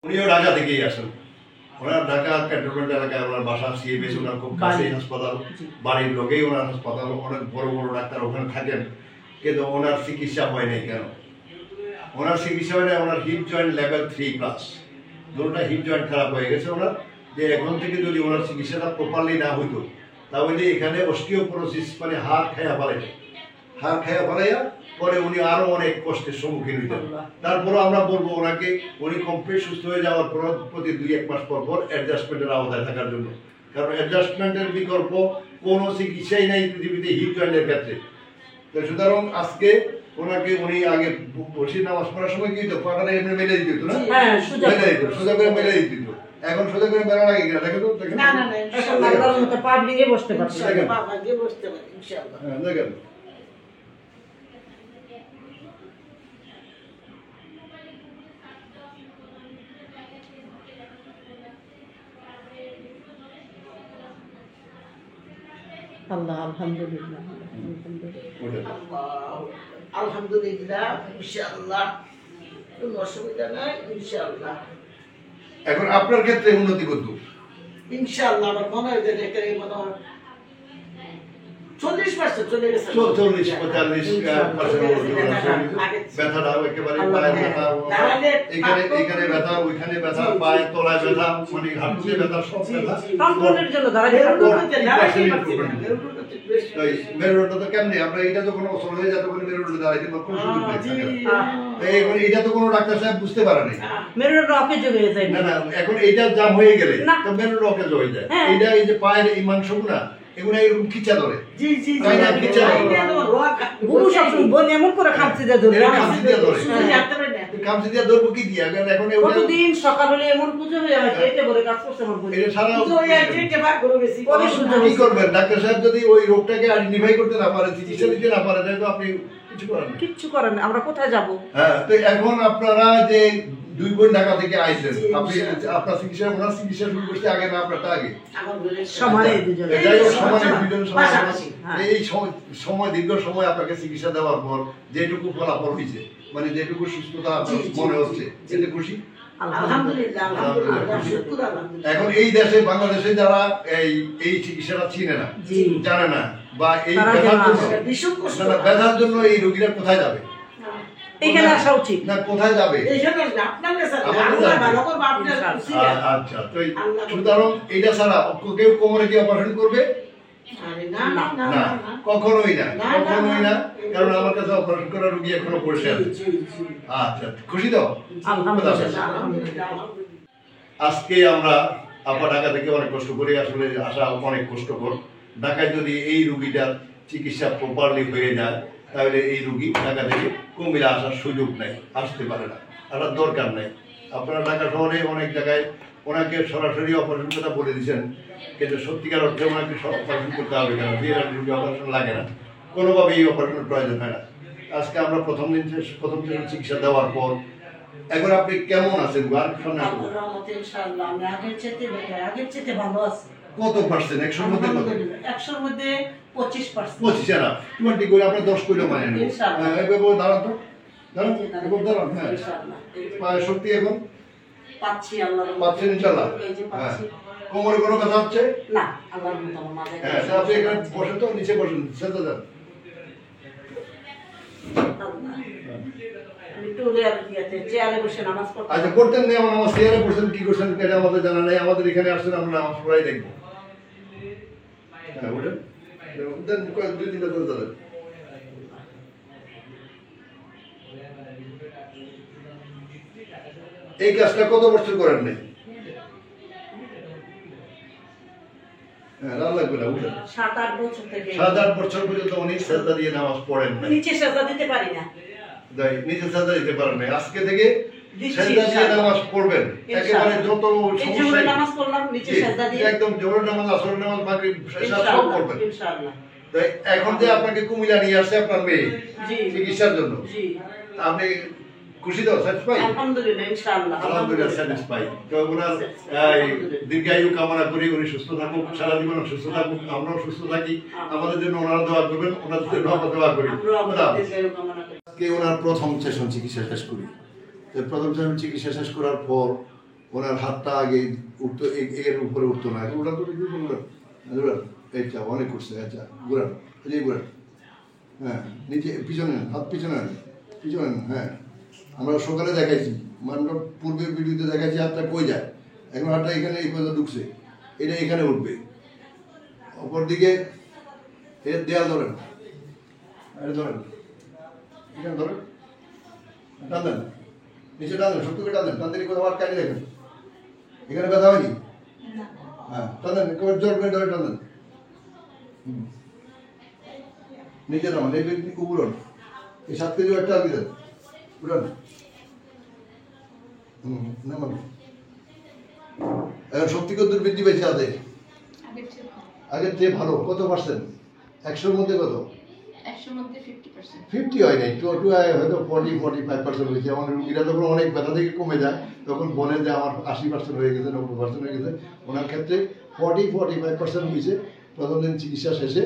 উনিও ঢাকা থেকেই আসেন। ওনার ঢাকা ক্যান্টনমেন্ট এলাকায় ওনার বাসা, সিএমএস ওনার খুব কাছেই হাসপাতাল, বাড়ির লোকেই ওনার হাসপাতাল, অনেক বড় বড় ডাক্তার ওখানে থাকেন, কিন্তু ওনার চিকিৎসা হয় নাই। কেন ওনার চিকিৎসা হয় নাই? ওনার হিপ জয়েন্ট লেভেল 3+, দুটোটা হিপ জয়েন্ট খারাপ হয়ে গেছে ওনার। যে এখন থেকে যদি ওনার চিকিৎসাটা প্রপারলি না হইতো তাহলে এখানে অস্টিওপোরোসিস মানে হাড় খায়া ফেলাইয়া পরে উনি আরো অনেক কষ্টের সম্মুখীন হইতেন। তারপরে আমরা বলবো ওনাকে উনি কমপ্লিট সুস্থ হয়ে যাওয়ার পর প্রতি 2-1 মাস পর অ্যাডজাস্টমেন্টের আওতায় থাকার জন্য, কারণ অ্যাডজাস্টমেন্টের বিকল্প কোনো চিকিৎসাই নাই পৃথিবীতে হিপ জয়েন্টের ক্ষেত্রে। তো সুতরাং আজকে ওনাকে উনি আগে বসে নামাজ পড়ার সময় কি হতো, পাটাটা এমনি মেলে দিত না, মেলে দিত, সোজা করে মেলে দিত। এখন সোজা করে মেলা লাগে কিনা দেখো তো, দেখেন না না না ইনশাআল্লাহ আল্লাহর মতো পা ভেঙে বসতে পারছি, পা ভেঙে বসতে পারি ইনশাআল্লাহ। হ্যাঁ দেখেন আল্লাহ আলহামদুলিল্লাহ আলহামদুলিল্লাহ ইনশাআল্লাহ, কোনো অসুবিধা নাই ইনশাআল্লাহ। এখন আপনার ক্ষেত্রে উন্নতি করতো ইনশাআল্লাহ। আমার মনে হয় যে একেবারে মনে হয় 40% চলে গেছে, 40-45% ব্যথাটা একেবারে পায়ের ব্যথা, এখানে ব্যথা, ওইখানে ব্যথা, পায়ের তলায় ব্যথা, মানে হাঁটুতে ব্যথা, সব ব্যথা কন্ট্রোলের জন্য মেরুদণ্ড তো কেমনি আমরা এটা যখন অসল হয়ে যায় তখন মেরুদণ্ড দাঁড়াইতে কোনো সুযোগ নেই। এখন এটা তো কোনো ডাক্তার সাহেব বুঝতে পারে না, মেরুদণ্ড অকেজ হয়ে যায় না না। এখন এটা জাম হয়ে গেলে তো মেরুদণ্ড অকেজ হয়ে যায়। এটা এই যে পায়ের এই মাংসগুলা এগুলা এরকম খিচা ধরে, জি জি তাই না? খিচা গুরু সবসময় বল এমন করে খামচি দিয়ে ধরে, খামচি দিয়ে ধরে, খামচি দিয়ে ধরবো কি দিয়া? এখন কতদিন সকাল হলে এমন পুজো হয়ে হয়, পেটে ভরে কাজ করতে আমার বলি এটা সারা পুজো হয়ে পেটে ভাগ করে গেছি। কি করবেন? ডাক্তার সাহেব যদি ওই রোগটাকে আইডেন্টিফাই করতে না পারে, চিকিৎসা দিতে না পারে, তাহলে তো আপনি কিচ্ছু করেন না। আমরা কোথায় যাব? হ্যাঁ, তো এখন আপনারা যে 2 বোন ঢাকা থেকে আইছেন, আপনি আপনার চিকিৎসা, ওনার চিকিৎসা শুরু করতে আগে না আপনারটা আগে? সমানে দুজন, যাই হোক সমানে দুজন, এই সময় দীর্ঘ সময় আপনাকে চিকিৎসা দেওয়ার পর যেটুকু ফলাফল হয়েছে, মানে যেটুকু সুস্থতা মনে হচ্ছে, এতে খুশি? আলহামদুলিল্লাহ আলহামদুলিল্লাহ শুকর আলহামদুলিল্লাহ। এখন এই দেশে বাংলাদেশে যারা এই চিকিৎসাটা চিনে না, জানে না, বা এই ব্যথার জন্য এই রোগীরা কোথায় যাবে? এখানে আসা উচিত না, কোথায় যাবে? এখানে আপনার কাছে আল্লাহ ভালো করবে, আপনার খুশিয়া। আচ্ছা, তো সুতরাং এটা ছাড়া কেউ কোমরে কি অপারেশন করবে? না না না না, কখনোই না, কখনোই না, কারণ আমার কাছে অপারেশন করা রোগী এখনো পড়ে আছে। আচ্ছা, খুশি তো? আজকে আমরা আপা ঢাকা থেকে অনেক কষ্ট করে, আসলে আসা অনেক কষ্টকর। ঢাকায় যদি এই রোগীটার চিকিৎসা প্রপারলি হয়ে যায় তাহলে এই রোগী ঢাকা থেকে কুমিল্লা আসার সুযোগ নেই, আসতে পারে না, আসার দরকার নেই। আপনারা ঢাকা শহরে অনেক জায়গায় ওনাকে সরাসরি অপারেশন কথা বলে দিচ্ছেন, কিন্তু সত্যিকার অর্থে ওনাকে অপারেশন করতে হবে কেন? বিয়ের রোগী অপারেশন লাগে না, কোনোভাবে এই অপারেশনের প্রয়োজন হয় না। আজকে আমরা প্রথম দিন চিকিৎসা দেওয়ার পর এখন আপনি কেমন আছেন? কত পার্সেন্ট? 100-র মধ্যে কত? 100-র মধ্যে 25%। 25 না, 20 করে আপনি 10 করে মানে নেন। এভাবে দাঁড়ান তো, দাঁড়ান, এভাবে দাঁড়ান। হ্যাঁ, পায়ে শক্তি এখন পাচ্ছি, আল্লাহর পাচ্ছেন ইনশাআল্লাহ। হ্যাঁ, কোমরে কোনো কথা হচ্ছে না, আল্লাহর মত আমার মাঝে। হ্যাঁ, আপনি এখানে বসেন তো, নিচে বসেন, সেটা যান। আচ্ছা, করতেন না নামাজ, চেয়ারে বসেন, কি করছেন কেন আমাদের জানা নাই। আমাদের এখানে আসছেন, আমরা নামাজ পড়াই দেখবো। হ্যাঁ, ওঠেন, 2-3টা করে দাঁড়ান। এই কাজটা কত বছর করেন নাই? লাগবে না, উঠেন। 7-8 বছর থেকে, 7-8 বছর পর্যন্ত উনি সেজদা দিয়ে নামাজ পড়েন না, নিচে সেজদা দিতে পারি না, নিচে সেজদা দিতে পারেন না। আজকে থেকে সেজদা দিয়ে নামাজ পড়বেন, একেবারে যত সমস্যা, নামাজ পড়লাম নিচে সেজদা দিয়ে, একদম জোহরের নামাজ, আসরের নামাজ, মাগরিব, ইশা সব পড়বেন ইনশাআল্লাহ। তাই এখন যে আপনাকে কুমিল্লা নিয়ে আসছে আপনার মেয়ে চিকিৎসার জন্য, আপনি খুশি তো? স্যাটিসফাই? আলহামদুলিল্লাহ ইনশাআল্লাহ, আলহামদুলিল্লাহ স্যাটিসফাই। তো ওনার দীর্ঘায়ু কামনা করি, উনি সুস্থ থাকুক, সারা জীবন সুস্থ থাকুক, আমরাও সুস্থ থাকি। আমাদের জন্য ওনারা দোয়া করবেন, ওনাদের জন্য আমরা দোয়া করি। ওনার প্রথম সেশন চিকিৎসা শেষ করি। প্রথম সেশন চিকিৎসা শেষ করার পর ওনার হাতটা আগে উঠতো, এর উপরে উঠতো না, উড়ান তো ঘুরান, এইটা অনেক করছে, আচ্ছা ঘুরান, এই ঘুরান, হ্যাঁ নিচে পিছনে হাত পিছনে পিছনে, হ্যাঁ আমরা সকালে দেখাইছি, আমরা পূর্বের ভিডিওতে দেখাইছি হাতটা কই যায়, এখন হাতটা এখানে এই পর্যন্ত ঢুকছে, এটা এখানে উঠবে, অপর দিকে এর দেয়াল ধরেন, এটা ধরেন, এখানে ধরেন, টান দেন, নিচে টান দেন, সত্যি করে টান দেন, টান দিলে কোথাও আটকানি দেখেন, এখানে ব্যথা হয়নি, হ্যাঁ টান দেন, একেবারে জোর করে ধরে টান দেন, নিচে নামান, এই উড়ন, এই 7 কেজি একটা আগে দেন, উড়ান, নামান, এখন শক্তি কত বৃদ্ধি পেয়েছে আদে? আগের চেয়ে ভালো, কত পার্সেন্ট? 100-র মধ্যে কত? 50 হয় নাই, হয়তো 40-45% হয়েছে। আমার রুগীরা যখন অনেক ব্যথা থেকে কমে যায় তখন বলে যে আমার 80% হয়ে গেছে, 90% হয়ে গেছে। ওনার ক্ষেত্রে 40-45% হয়েছে। প্রথম দিন চিকিৎসা শেষে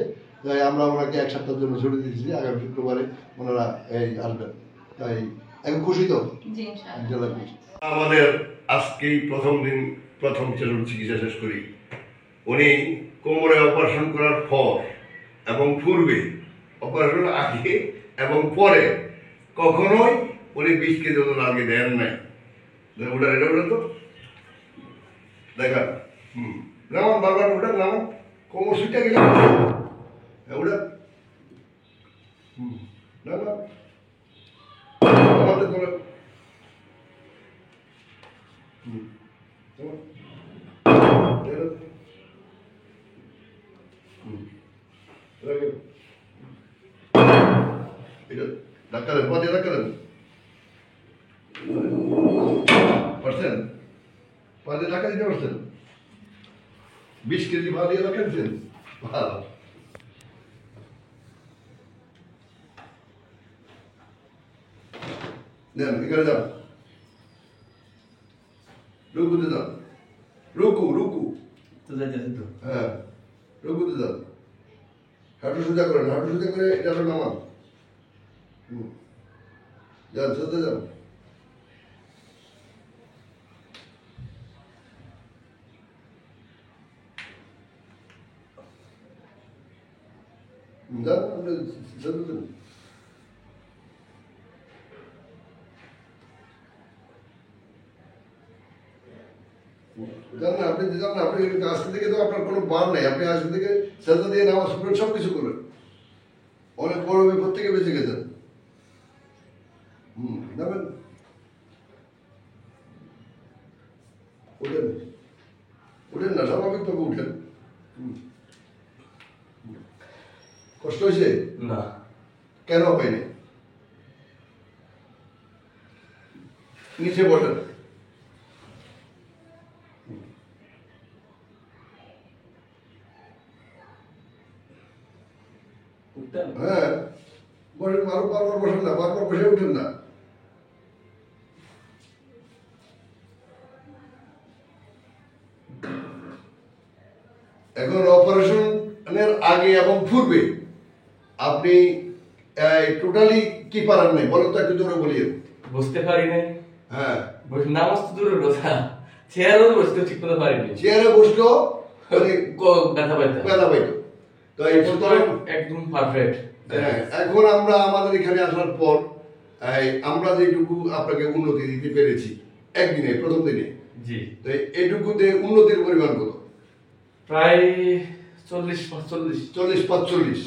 আমরা ওনাকে 1 সপ্তাহের জন্য ছুটি দিয়েছি, আগামী শুক্রবারে ওনারা এই আসবেন। তাই এখন খুশি তো? আমাদের আজকেই প্রথম দিন প্রথম চলুন চিকিৎসা শেষ করি। উনি কোমরে অপারেশন করার পর এবং পূর্বে, অপারেশন আগে এবং পরে কখনোই উনি 20 কেজি ওজন আগে দেন নাই। ওটা এটা ওটা তো দেখা নামান, বারবার ওটা নামান, কোমর সুইটা গেলে ওটা নামান আমাদের তোমরা ধাক্কা দেন, পা দিয়ে ধাক্কা দেন, পারছেন? পা দিয়ে ধাক্কা দিতে পারছেন? 20 কেজি পা দিয়ে ধাক্কা দিচ্ছেন, ভালো। দেন এখানে যান, রুকুতে যান, রুকু রুকু তো যাইতেছে তো, হ্যাঁ রুকুতে যান, হাঁটু সোজা করেন, হাঁটু সোজা করে এটা হলো নামান, যান সোজা যান, যান আপনি সোজা যান, জান না আপনি যান না, আপনি আজকে থেকে তো আপনার কোনো বার নাই, আপনি আজকে থেকে সেজদা দিয়ে নামাজ পড়বেন, সব কিছু করবেন, অনেক বড় বিপদ থেকে বেঁচে গেছেন। যাবেন, উঠেন উঠেন না, স্বাভাবিকভাবে উঠেন। কষ্ট হয়েছে না? কেন হয়নি? নিচে বসেন, হ্যাঁ বসেন, আরো বারবার বসেন না, বারবার বসে উঠেন না। এখন অপারেশনের আগে এবং পূর্বে আপনি টোটালি কি পারেন নাই বলো তো, একটু জোরে বলিয়ে। বুঝতে পারি নাই, হ্যাঁ নামাজ তো দূরের কথা, চেয়ারেও বসতে ঠিক করে পারিনি, চেয়ারে বসলেও ব্যথা পাইতো, তো এই একদম পারফেক্ট। এখন আমরা আমাদের এখানে আসার পর আমরা যেটুকু আপনাকে উন্নতি দিতে পেরেছি একদিনে, প্রথম দিনে, জি, তো এইটুকুতে উন্নতির পরিমাণ কত? প্রায় 40-45।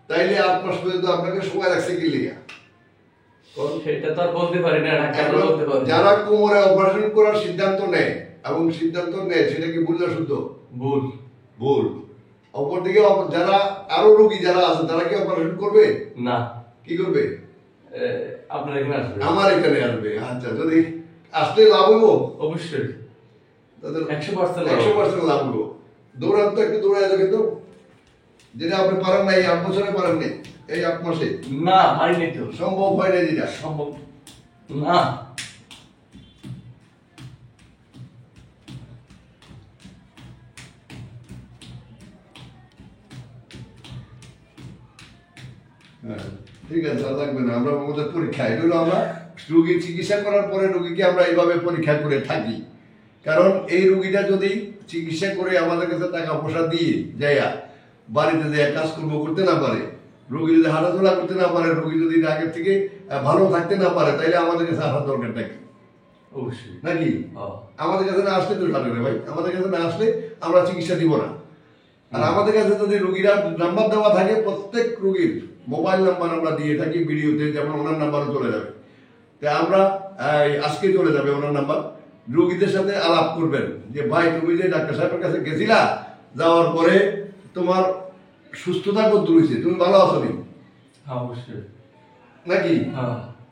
তাইলে 8 মাস পর্যন্ত আপনাকে সময় লাগছে কি লিগা? সেটা তো আর বলতে পারি না, যারা কোমরে অপারেশন করার সিদ্ধান্ত নেয় এবং সিদ্ধান্ত নেয় সেটা কি ভুল না শুদ্ধ? ভুল। ভুল। অপরদিকে যারা আরো রোগী যারা আছে তারা কি অপারেশন করবে না? কি করবে? আপনার এখানে আসবে, আমার এখানে আসবে। আচ্ছা, যদি আসলে লাভ হবো? অবশ্যই, তাদের 100% লাভ হবো। দৌড়ান তো, একটু দৌড়ায় দেখেন তো, যেটা আপনি পারেন নাই 8 বছরে পারেন নাই, এই 8 মাসে না পারিনি তো, সম্ভব হয় না, যেটা সম্ভব না। ঠিক আছে, আর লাগবে না, আমরা আমাদের পরীক্ষা, এগুলো আমরা রোগীর চিকিৎসা করার পরে রোগীকে আমরা এইভাবে পরীক্ষা করে থাকি কারণ এই রুগীটা যদি চিকিৎসা করে আমাদের কাছে টাকা পয়সা দিয়ে যাইয়া বাড়িতে যে কাজকর্ম করতে না পারে, রোগী যদি হাঁটাচলা করতে না পারে, রোগী যদি আগের থেকে ভালো থাকতে না পারে, তাইলে আমাদের কাছে আসার দরকারটা কি? অবশ্যই নাকি আমাদের কাছে না আসলে তো সারে ভাই, আমাদের কাছে না আসলে আমরা চিকিৎসা দিব না। আর আমাদের কাছে যদি রোগীরা নাম্বার দেওয়া থাকে, প্রত্যেক রোগীর মোবাইল নাম্বার আমরা দিয়ে থাকি ভিডিওতে, যেমন ওনার নাম্বারও চলে যাবে। তা আমরা আজকে চলে যাবে ওনার নাম্বার, রোগীদের সাথে আলাপ করবেন যে ভাই তুমি যে ডাক্তার সাহেবের কাছে গেছিলা, যাওয়ার পরে তোমার সুস্থতা কত রয়েছে, তুমি ভালো আছো নি অবশ্যই নাকি?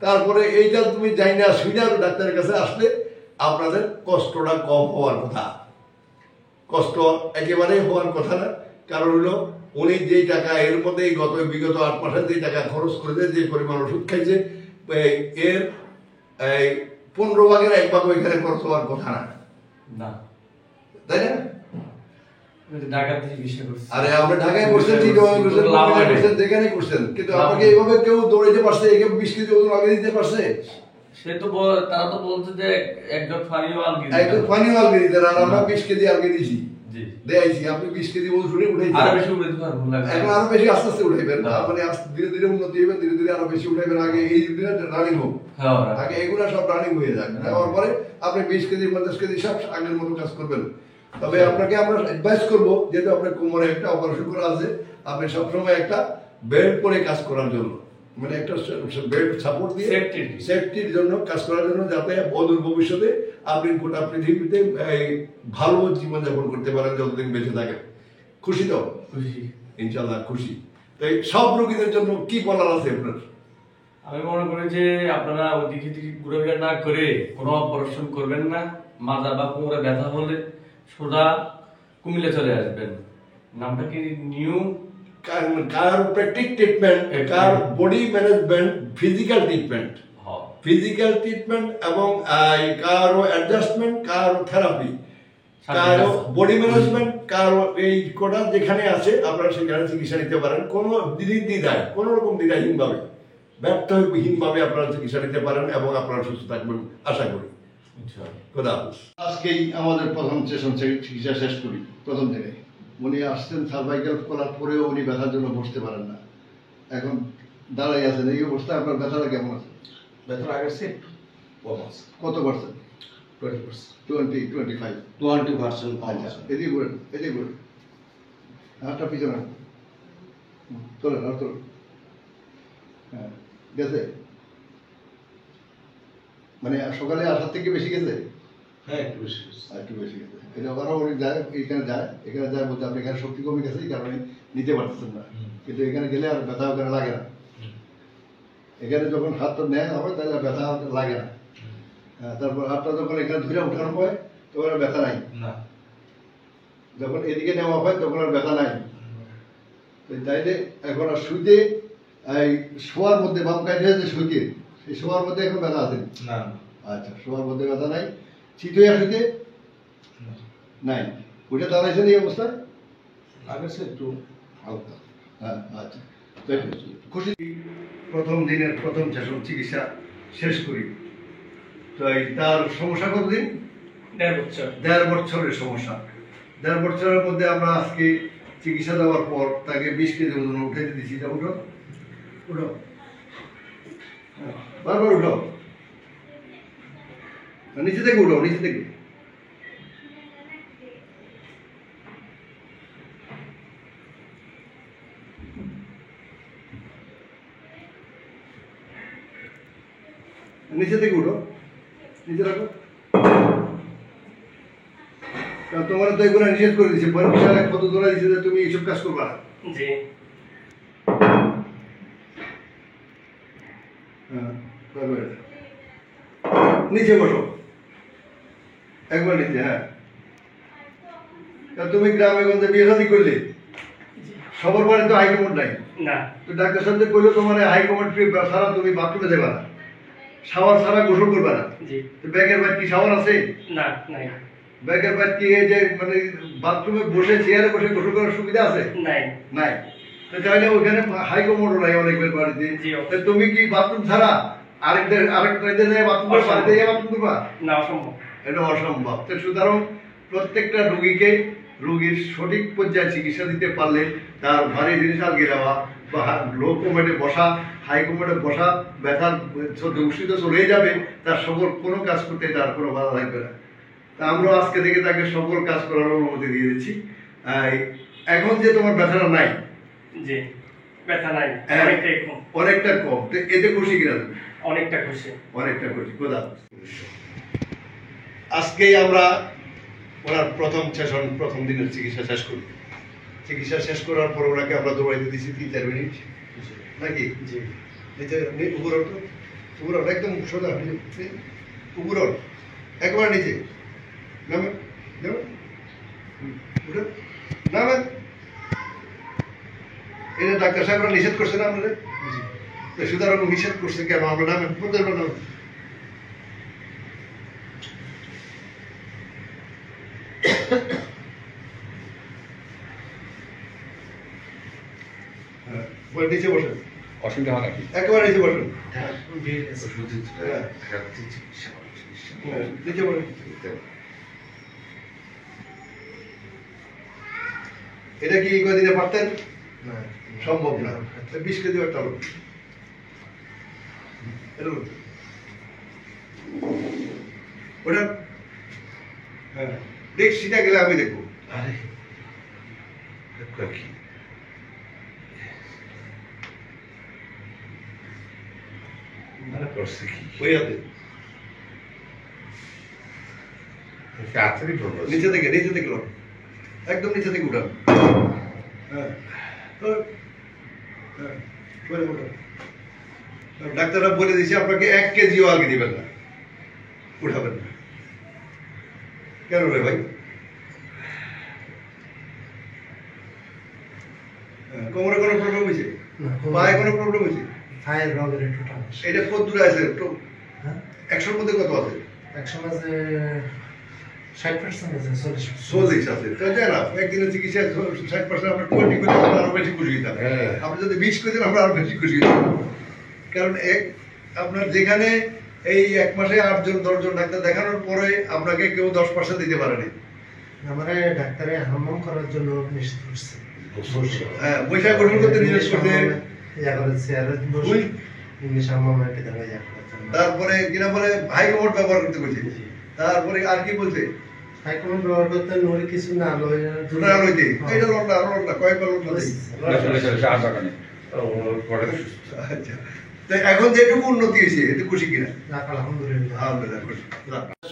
তারপরে এইটা তুমি যাই না সুইনার ডাক্তারের কাছে আসলে আপনাদের কষ্টটা কম হওয়ার কথা, কষ্ট একেবারেই হওয়ার কথা না। কারণ হলো উনি যেই টাকা এর মধ্যে বিগত 8 মাসে যেই টাকা খরচ করেছে, যে পরিমাণ ওষুধ খাইছে, এর 15 ভাগের 1 ভাগ ওইখানে খরচ হওয়ার কথা না, তাই না? আরে আমরা ঢাকায় করছেন, যেখানে করছেন, কিন্তু আমাকে এইভাবে কেউ দৌড়াইতে পারছে, 20 কেজি ওজন আগে দিতে পারছে? সে তো তারা তো বলছে যে একজন পানিও আলগি দিতেন, আর আমরা 20 কেজি আলগি দিয়েছি, দেয়াইছি। আপনি 20 কেজি ওজনে উঠাইছেন, আরো বেশি উঠাইতে পারবেন, এখন আরো বেশি আস্তে আস্তে উঠাইবেন, মানে ধীরে ধীরে উন্নতি হইবেন, ধীরে ধীরে আরো বেশি উঠাইবেন। আগে এই রানিং হোক, আগে এগুলা সব রানিং হয়ে যাক, তারপর পরে আপনি 20 কেজি 50 কেজি সব আগের মতো কাজ করবেন। তবে আপনাকে আমরা অ্যাডভাইস করবো, যেহেতু আপনার কোমরে একটা অপারেশন করা আছে, আপনি সবসময় একটা বেল্ট পরে কাজ করার জন্য, মানে একটা বেল্ট সাপোর্ট দিয়ে সেফটির জন্য কাজ করার জন্য, যাতে অদূর ভবিষ্যতে আপনি গোটা পৃথিবীতে ভালো জীবনযাপন করতে পারেন যতদিন বেঁচে থাকেন। খুশি তো? খুশি, ইনশাল্লাহ খুশি। তো এই সব রোগীদের জন্য কি বলার আছে আপনার? আমি মনে করি যে আপনারা ওদিকে ঘুরাঘুরা না করে কোনো অপারেশন করবেন না। মাজা বা কোমরে ব্যথা হলে সোজা কুমিল্লা চলে আসবেন। নামটা কি? New chiropractic treatment, body management, physical treatment এবং কারো অ্যাডজাস্টমেন্ট, কারো থেরাপি, কারো বডি ম্যানেজমেন্ট, কারো এই কোটা যেখানে আছে আপনারা সেখানে চিকিৎসা নিতে পারেন। কোনো দ্বিধায়, কোনো রকম দ্বিধাহীনভাবে, ব্যর্থহীনভাবে আপনারা চিকিৎসা নিতে পারেন এবং আপনারা সুস্থ থাকবেন আশা করি। খোদা হাফেজ। আজকেই আমাদের প্রথম সেশন চিকিৎসা শেষ করি। প্রথম দিনে উনি আসছেন সার্ভাইকাল করার পরেও উনি ব্যথার জন্য বসতে পারেন না, এখন দাঁড়াই আছেন। এই অবস্থায় আপনার ব্যথাটা কেমন আছে? ব্যথার আগের সে কম আছে। কত পার্সেন্ট? 20-25? 20%। আচ্ছা, এদিকে বলেন, এদিকে বলেন, হাতটা পিছনে চলেন, আর চলুন। হ্যাঁ, গেছে? মানে সকালে আসার থেকে বেশি গেছে? হ্যাঁ, একটু বেশি গেছে। এটা আবারও উনি যায়, এখানে যায় বলতে আপনি এখানে শক্তি কমে গেছে, এই কারণে নিতে পারতেছেন না। কিন্তু এখানে গেলে আর ব্যথা ওখানে লাগে না। এখানে যখন হাতটা নেয় হবে তাহলে ব্যথা লাগে না। তারপর হাতটা যখন এখানে ধরে উঠানো হয় তখন আর ব্যথা নাই, যখন এদিকে নেওয়া হয় তখন আর ব্যথা নাই। তাইলে এখন আর শুইতে, শোয়ার মধ্যে বাম কাজ হয়েছে শুইতে, সেই শোয়ার মধ্যে এখন ব্যথা আছে না? আচ্ছা, শোয়ার মধ্যে ব্যথা নাই। চিত হয়ে শুইতে নাই, ওইটা দাঁড়াইছেন এই অবস্থায়? আগের সে একটু হালকা। হ্যাঁ, আচ্ছা, খুশি। প্রথম দিনের প্রথম সেশন চিকিৎসা শেষ করি। তো তার সমস্যা কতদিন? 1.5 বছর। 1.5 বছরের সমস্যা। 1.5 বছরের মধ্যে আমরা আজকে চিকিৎসা দেওয়ার পর তাকে 20 কেজি ওজন উঠে দিয়েছি। উঠো উঠো, বারবার উঠো, নিচে থেকে উঠো, নিচে থেকে। নিচে থেকে উঠো, নিচে রাখো। তোমার তো এগুলো নিষেধ করে দিচ্ছে, পরীক্ষায় কত ধরা দিচ্ছে যে তুমি এইসব কাজ করবা না। জি। নিচে বসো, একবার নিচে। হ্যাঁ, তুমি গ্রামে গঞ্জে বিয়ে শাদী করলে, সবার বাড়ি তো হাইকমান্ড নাই না, তো ডাক্তার সাহেব কইলো তোমার হাইকমান্ড ছাড়া তুমি বাথরুমে যাবে না, শাওয়ার ছাড়া গোসল করবে না। ব্যাগের বাইরে কি শাওয়ার আছে? না, নাই। ব্যাগের বাইরে কি এই যে মানে বাথরুমে বসে চেয়ারে বসে গোসল করার সুবিধা আছে? নাই, নাই। তো তাহলে ওখানে হাইকমান্ডও নাই অনেকবার বাড়িতে। তুমি কি বাথরুম ছাড়া আরেকটা বাথরুম বাড়িতে বাথরুম করবা? না, অসম্ভব। এটা অসম্ভব। তো সুতরাং প্রত্যেকটা রোগীর সঠিক পর্যায়ে চিকিৎসা দিতে পারলে তার ভারী জিনিস আর গেলাওয়া বা লো কমেটে বসা, হাই কমেটে বসা, ব্যথার উষ্ণিত চলে যাবে, তার সকল কোনো কাজ করতে তার কোনো বাধা থাকবে না। তা আমরা আজকে থেকে তাকে সকল কাজ করার অনুমতি দিয়ে দিচ্ছি। এখন যে তোমার ব্যথাটা নাই, জি ব্যথা নাই, অনেকটা কম, তো এতে খুশি কিনা? অনেকটা খুশি। খোদা। আজকেই আমরা ওনার প্রথম দিনের চিকিৎসা শেষ করি। চিকিৎসা শেষ করার পর ওনাকে আমরা দৌড়াইতে দিচ্ছি 3-4 মিনিট নাকি? জি নিচে উপর একদম সোজা উপর একবার নিচে নামেন নামেন। এটা ডাক্তার সাহেবরা নিষেধ করছে না আপনাদের? সুতরাং নিষেধ করছে কেন? আমরা নামেন, নামেন। নিচে বসেন, অসুবিধা হয় নাকি? একেবারে নিচে বসেন, নিচে বসেন। এটা কি কদিনে পারতেন? সম্ভব না। 20 কেজি একটা লোক ওটা দেখ, সেটা গেলে আমি দেখবো। ওই হাতে নিচে থেকে লো, একদম নিচে থেকে উঠান। ডাক্তাররা বলে দিয়েছে আপনাকে 1 কেজিও আগে দিবেন না, উঠাবেন না। কেন রে ভাই? কোমরে কোনো প্রবলেম হয়েছে? পায়ে কোনো প্রবলেম হয়েছে? এটা কত দূরে আছে? 100-র মধ্যে কত আছে? 40 আছে। একদিনের চিকিৎসা 60%, আমরা 20 করে আরো বেশি খুশি হইতাম। আপনি যদি 20 করে দেন আমরা আরো বেশি খুশি হইতাম। কারণ আপনার যেখানে এই 1 মাসে 8 জন 10 জন ডাক্তার দেখানোর পরে আপনাকে কেউ 10% দিতে পারেনি। আমরা ডাক্তারে হাম্মাম করার জন্য নিষেধ করছে। হ্যাঁ, বৈশাখ গঠন করতে নিষেধ করতে, ইংলিশ হাম্মাম একটা জায়গায় তারপরে কিনা বলে হাইকমোড ব্যবহার করতে বলছে। তারপরে আর কি বলছে? হাইকমোড ব্যবহার করতে নড়ি কিছু না লইতে, এটা লড়না কয়েকবার লড়না। আচ্ছা, তো এখন যেটুকু উন্নতি হয়েছে এতে খুশি কিনা? আলহামদুলিল্লাহ। আলহামদুলিল্লাহ খুশি।